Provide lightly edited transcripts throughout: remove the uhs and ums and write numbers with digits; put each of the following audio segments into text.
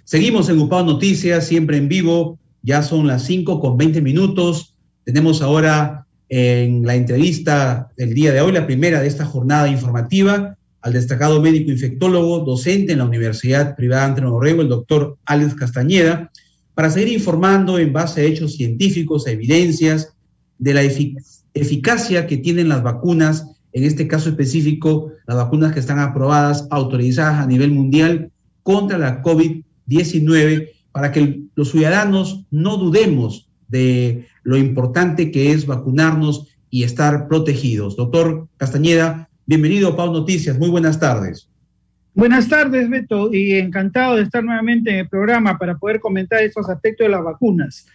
Seguimos en UPAO Noticias, siempre en vivo. Ya son las 5:20. Tenemos ahora en la entrevista del día de hoy, la primera de esta jornada informativa, al destacado médico infectólogo, docente en la Universidad Privada Antero Orrego, el doctor Alex Castañeda, para seguir informando en base a hechos científicos, a evidencias de la eficacia que tienen las vacunas, en este caso específico, las vacunas que están aprobadas, autorizadas a nivel mundial contra la COVID-19, para que los ciudadanos no dudemos de lo importante que es vacunarnos y estar protegidos. Doctor Castañeda, bienvenido a UPAO Noticias, muy buenas tardes. Buenas tardes, Beto, y encantado de estar nuevamente en el programa para poder comentar esos aspectos de las vacunas.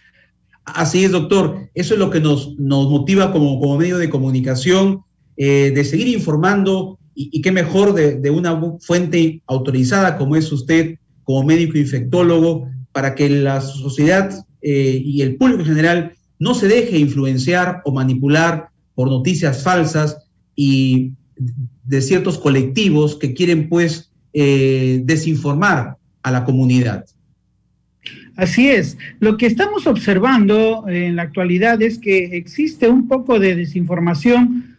Así es, doctor, eso es lo que nos motiva como medio de comunicación, de seguir informando, y qué mejor de una fuente autorizada como es usted, como médico infectólogo, para que la sociedad y el público en general no se deje influenciar o manipular por noticias falsas y de ciertos colectivos que quieren pues desinformar a la comunidad. Así es. Lo que estamos observando en la actualidad es que existe un poco de desinformación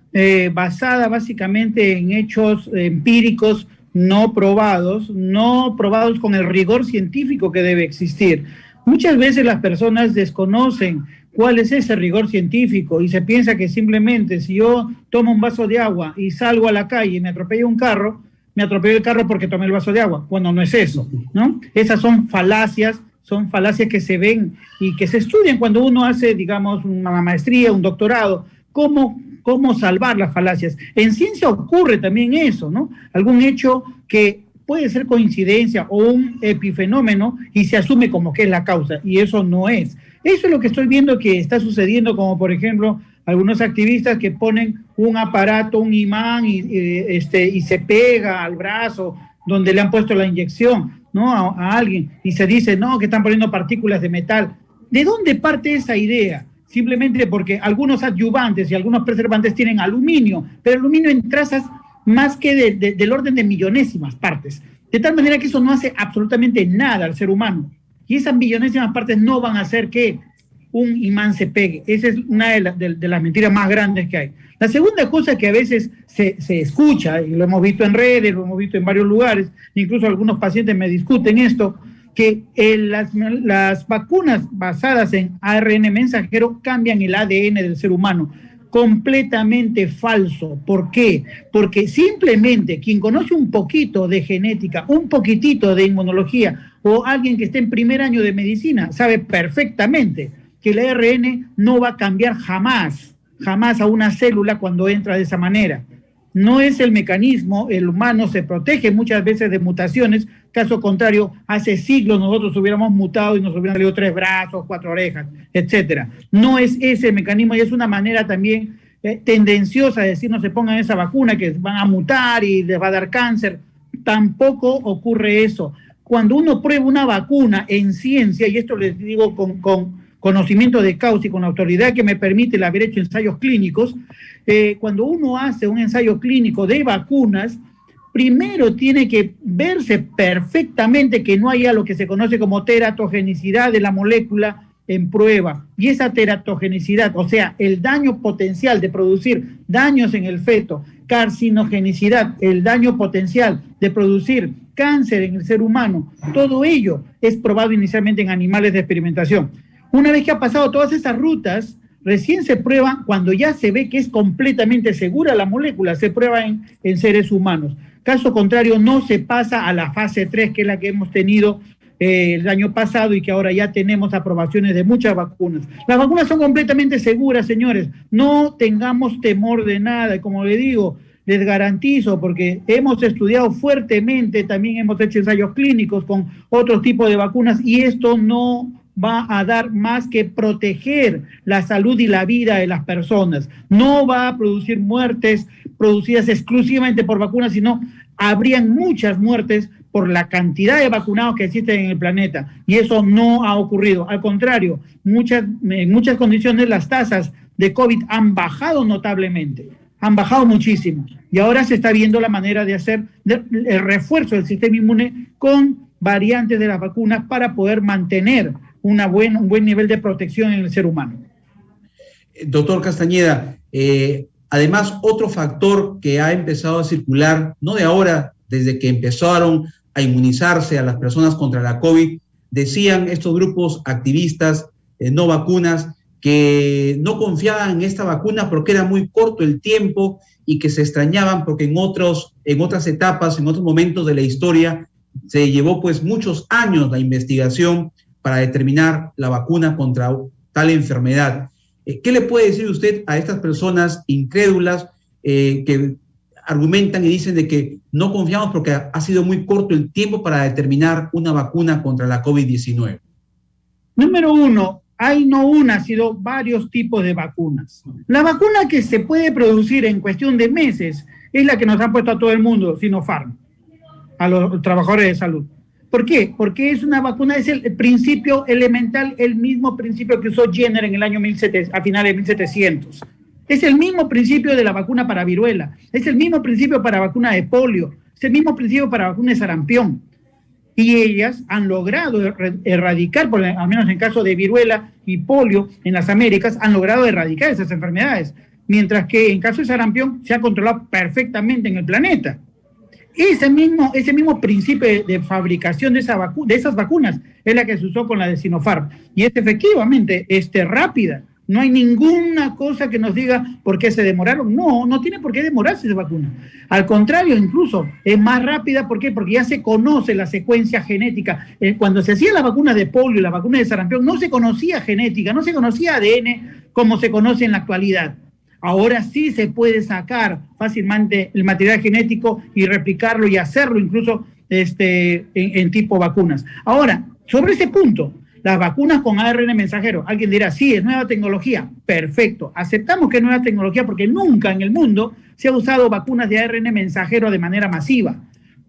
basada básicamente en hechos empíricos no probados con el rigor científico que debe existir. Muchas veces las personas desconocen cuál es ese rigor científico y se piensa que simplemente si yo tomo un vaso de agua y salgo a la calle y me atropella un carro, me atropelló el carro porque tomé el vaso de agua. Bueno, no es eso, ¿no? Esas son falacias que se ven y que se estudian cuando uno hace, digamos, una maestría, un doctorado, cómo salvar las falacias. En ciencia ocurre también eso, ¿no? Algún hecho que puede ser coincidencia o un epifenómeno y se asume como que es la causa, y eso no es. Eso es lo que estoy viendo que está sucediendo, como por ejemplo algunos activistas que ponen un aparato, un imán y se pega al brazo donde le han puesto la inyección, ¿no? a alguien, y se dice, no, que están poniendo partículas de metal. ¿De dónde parte esa idea? Simplemente porque algunos adyuvantes y algunos preservantes tienen aluminio, pero aluminio en trazas más que del orden de millonésimas partes. De tal manera que eso no hace absolutamente nada al ser humano. Y esas millonésimas partes no van a hacer que un imán se pegue. Esa es una de las mentiras más grandes que hay. La segunda cosa que a veces se escucha, y lo hemos visto en redes, lo hemos visto en varios lugares, incluso algunos pacientes me discuten esto, que las vacunas basadas en ARN mensajero cambian el ADN del ser humano. Completamente falso. ¿Por qué? Porque simplemente quien conoce un poquito de genética, un poquitito de inmunología, o alguien que esté en primer año de medicina, sabe perfectamente que el ARN no va a cambiar jamás a una célula cuando entra de esa manera. No es el mecanismo, el humano se protege muchas veces de mutaciones, caso contrario, hace siglos nosotros hubiéramos mutado y nos hubieran salido 3 brazos, 4 orejas, etcétera. No es ese el mecanismo, y es una manera también tendenciosa de decir no se pongan esa vacuna que van a mutar y les va a dar cáncer. Tampoco ocurre eso. Cuando uno prueba una vacuna en ciencia, y esto les digo con conocimiento de causa y con la autoridad que me permite el haber hecho ensayos clínicos, cuando uno hace un ensayo clínico de vacunas, primero tiene que verse perfectamente que no haya lo que se conoce como teratogenicidad de la molécula en prueba. Y esa teratogenicidad, o sea, el daño potencial de producir daños en el feto, carcinogenicidad, el daño potencial de producir cáncer en el ser humano, todo ello es probado inicialmente en animales de experimentación. Una vez que ha pasado todas esas rutas, recién se prueba cuando ya se ve que es completamente segura la molécula, se prueba en seres humanos. Caso contrario, no se pasa a la fase 3, que es la que hemos tenido el año pasado y que ahora ya tenemos aprobaciones de muchas vacunas. Las vacunas son completamente seguras, señores. No tengamos temor de nada. Y como le digo, les garantizo, porque hemos estudiado fuertemente, también hemos hecho ensayos clínicos con otros tipos de vacunas, y esto no va a dar más que proteger la salud y la vida de las personas. No va a producir muertes producidas exclusivamente por vacunas, sino habrían muchas muertes por la cantidad de vacunados que existen en el planeta, y eso no ha ocurrido. Al contrario, en muchas condiciones las tasas de COVID han bajado notablemente, han bajado muchísimo, y ahora se está viendo la manera de hacer el refuerzo del sistema inmune con variantes de las vacunas para poder mantener un buen nivel de protección en el ser humano. Doctor Castañeda, además otro factor que ha empezado a circular, no de ahora, desde que empezaron a inmunizarse a las personas contra la COVID, decían estos grupos activistas no vacunas que no confiaban en esta vacuna porque era muy corto el tiempo y que se extrañaban porque en otras etapas, en otros momentos de la historia, se llevó pues muchos años la investigación para determinar la vacuna contra tal enfermedad. ¿Qué le puede decir usted a estas personas incrédulas que argumentan y dicen de que no confiamos porque ha sido muy corto el tiempo para determinar una vacuna contra la COVID-19? Número uno, hay no una, sino varios tipos de vacunas. La vacuna que se puede producir en cuestión de meses es la que nos han puesto a todo el mundo, Sinopharm, a los trabajadores de salud. ¿Por qué? Porque es una vacuna, es el principio elemental, el mismo principio que usó Jenner en el año a finales de 1700. Es el mismo principio de la vacuna para viruela, es el mismo principio para vacuna de polio, es el mismo principio para vacuna de sarampión. Y ellas han logrado erradicar, al menos en caso de viruela y polio en las Américas, han logrado erradicar esas enfermedades, mientras que en caso de sarampión se ha controlado perfectamente en el planeta. Ese mismo principio de fabricación de esas vacunas es la que se usó con la de Sinopharm. Y es efectivamente rápida. No hay ninguna cosa que nos diga por qué se demoraron. No tiene por qué demorarse esa vacuna. Al contrario, incluso es más rápida. ¿Por qué? Porque ya se conoce la secuencia genética. Cuando se hacía la vacuna de polio y la vacuna de sarampión, no se conocía genética, no se conocía ADN como se conoce en la actualidad. Ahora sí se puede sacar fácilmente el material genético y replicarlo y hacerlo incluso en tipo vacunas. Ahora, sobre ese punto, las vacunas con ARN mensajero, alguien dirá, sí, es nueva tecnología. Perfecto, aceptamos que es nueva tecnología porque nunca en el mundo se ha usado vacunas de ARN mensajero de manera masiva.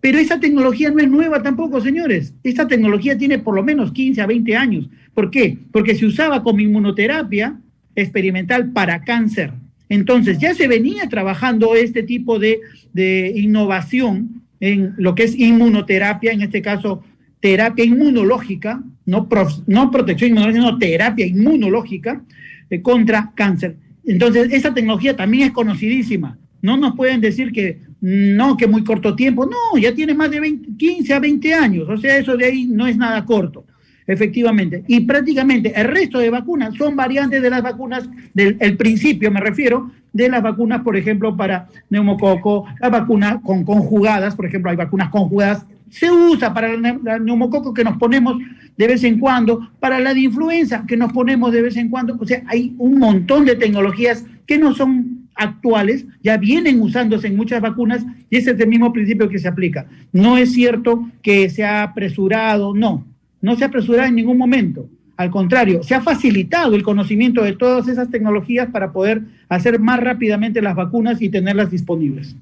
Pero esa tecnología no es nueva tampoco, señores. Esta tecnología tiene por lo menos 15 a 20 años. ¿Por qué? Porque se usaba como inmunoterapia experimental para cáncer. Entonces ya se venía trabajando este tipo de innovación en lo que es inmunoterapia, en este caso terapia inmunológica, no protección inmunológica, sino terapia inmunológica contra cáncer. Entonces esa tecnología también es conocidísima. No nos pueden decir que no, que muy corto tiempo. No, ya tiene más de 15 a 20 años. O sea, eso de ahí no es nada corto. Efectivamente, y prácticamente el resto de vacunas son variantes de las vacunas, el principio me refiero, de las vacunas, por ejemplo, para neumococo, las vacunas conjugadas, por ejemplo, hay vacunas conjugadas, se usa para el neumococo que nos ponemos de vez en cuando, para la de influenza que nos ponemos de vez en cuando, o sea, hay un montón de tecnologías que no son actuales, ya vienen usándose en muchas vacunas y ese es el mismo principio que se aplica. No es cierto que se ha apresurado, no se ha apresurado en ningún momento. Al contrario, se ha facilitado el conocimiento de todas esas tecnologías para poder hacer más rápidamente las vacunas y tenerlas disponibles.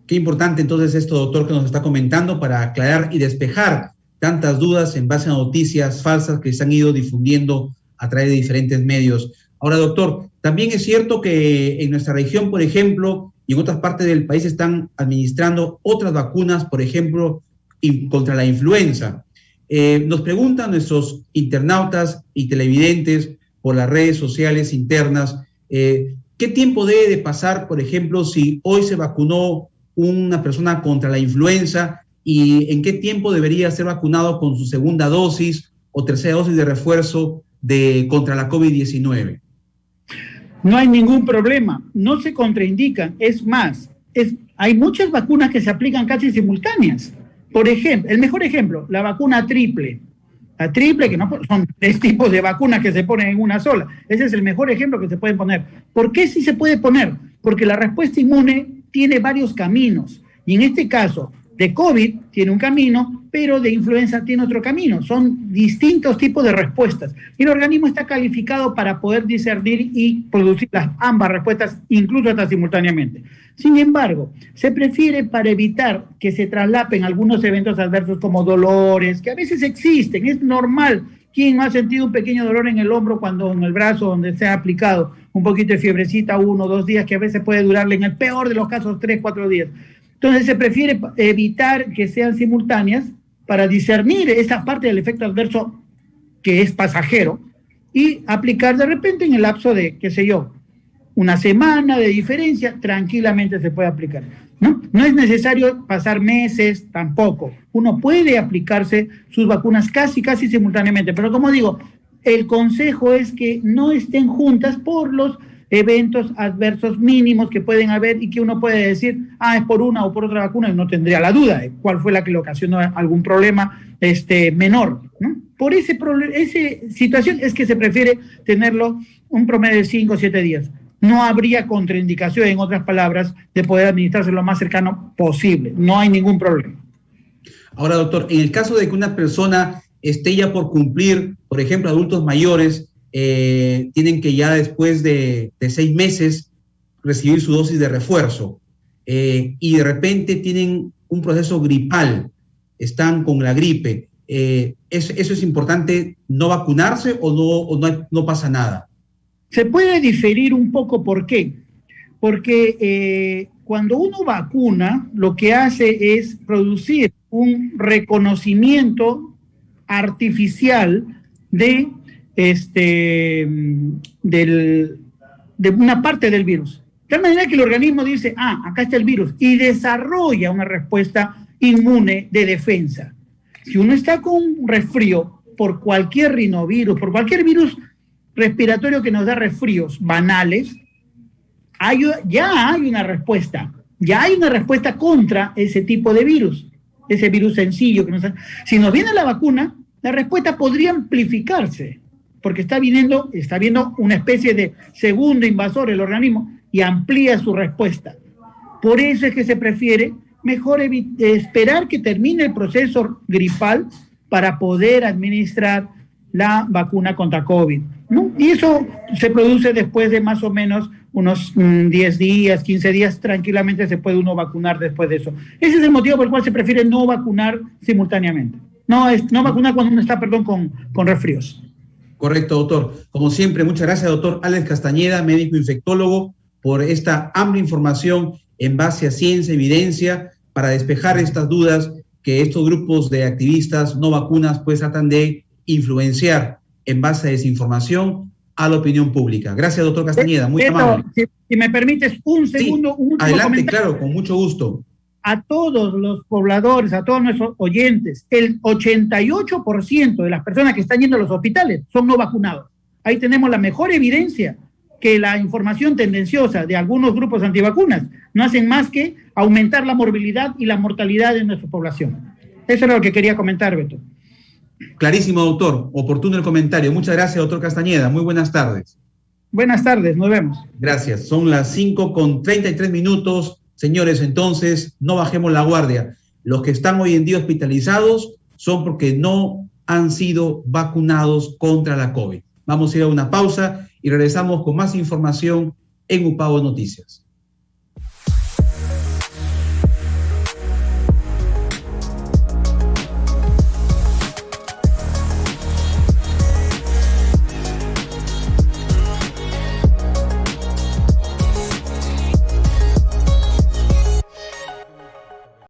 Qué importante entonces esto, doctor, que nos está comentando para aclarar y despejar tantas dudas en base a noticias falsas que se han ido difundiendo a través de diferentes medios. Ahora, doctor, también es cierto que en nuestra región, por ejemplo, y en otras partes del país están administrando otras vacunas, por ejemplo, contra la influenza. Nos preguntan nuestros internautas y televidentes por las redes sociales internas, ¿qué tiempo debe de pasar, por ejemplo, si hoy se vacunó una persona contra la influenza y en qué tiempo debería ser vacunado con su segunda dosis o tercera dosis de refuerzo contra la COVID-19? No hay ningún problema, no se contraindican, es más, hay muchas vacunas que se aplican casi simultáneas. Por ejemplo, el mejor ejemplo, la vacuna triple. La triple, que no son 3 tipos de vacunas que se ponen en una sola. Ese es el mejor ejemplo que se pueden poner. ¿Por qué sí se puede poner? Porque la respuesta inmune tiene varios caminos. Y en este caso, de COVID tiene un camino, pero de influenza tiene otro camino. Son distintos tipos de respuestas. Y el organismo está calificado para poder discernir y producir ambas respuestas, incluso hasta simultáneamente. Sin embargo, se prefiere para evitar que se traslapen algunos eventos adversos como dolores, que a veces existen, es normal. ¿Quién no ha sentido un pequeño dolor en el hombro cuando en el brazo donde se ha aplicado un poquito de fiebrecita 1 o 2 días, que a veces puede durarle en el peor de los casos 3 o 4 días? Entonces se prefiere evitar que sean simultáneas para discernir esa parte del efecto adverso que es pasajero y aplicar de repente en el lapso de, qué sé yo, una semana de diferencia, tranquilamente se puede aplicar. No es necesario pasar meses tampoco. Uno puede aplicarse sus vacunas casi simultáneamente, pero como digo, el consejo es que no estén juntas por los eventos adversos mínimos que pueden haber y que uno puede decir, es por una o por otra vacuna, y no tendría la duda de cuál fue la que le ocasionó algún problema menor, ¿no? Por esa situación es que se prefiere tenerlo un promedio de 5 o 7 días. No habría contraindicación, en otras palabras, de poder administrarse lo más cercano posible. No hay ningún problema. Ahora, doctor, en el caso de que una persona esté ya por cumplir, por ejemplo, adultos mayores, tienen que ya después de 6 meses recibir su dosis de refuerzo y de repente tienen un proceso gripal, están con la gripe, ¿eso es importante no vacunarse o no pasa nada? Se puede diferir un poco, ¿por qué? Porque cuando uno vacuna, lo que hace es producir un reconocimiento artificial de una parte del virus. De tal manera que el organismo dice, acá está el virus, y desarrolla una respuesta inmune de defensa. Si uno está con un resfrío por cualquier rinovirus, por cualquier virus respiratorio que nos da resfríos banales, ya hay una respuesta contra ese tipo de virus, ese virus sencillo. Si nos viene la vacuna, la respuesta podría amplificarse, porque está viendo una especie de segundo invasor el organismo y amplía su respuesta. Por eso es que se prefiere mejor esperar que termine el proceso gripal para poder administrar la vacuna contra COVID, ¿no? Y eso se produce después de más o menos unos 10 días, 15 días, tranquilamente se puede uno vacunar después de eso. Ese es el motivo por el cual se prefiere no vacunar simultáneamente. No vacunar cuando uno está, con resfríos. Correcto, doctor. Como siempre, muchas gracias, doctor Alex Castañeda, médico infectólogo, por esta amplia información en base a ciencia, evidencia, para despejar estas dudas que estos grupos de activistas no vacunas pues tratan de influenciar en base a desinformación a la opinión pública. Gracias, doctor Castañeda, muy amable. Si me permites un segundo, sí, adelante, claro, con mucho gusto. A todos los pobladores, a todos nuestros oyentes, el 88% de las personas que están yendo a los hospitales son no vacunados. Ahí tenemos la mejor evidencia que la información tendenciosa de algunos grupos antivacunas no hacen más que aumentar la morbilidad y la mortalidad de nuestra población. Eso era lo que quería comentar, Beto. Clarísimo, doctor. Oportuno el comentario. Muchas gracias, doctor Castañeda. Muy buenas tardes. Buenas tardes, nos vemos. Gracias. Son las 5:33. Señores, entonces, no bajemos la guardia. Los que están hoy en día hospitalizados son porque no han sido vacunados contra la COVID. Vamos a ir a una pausa y regresamos con más información en UPAO Noticias.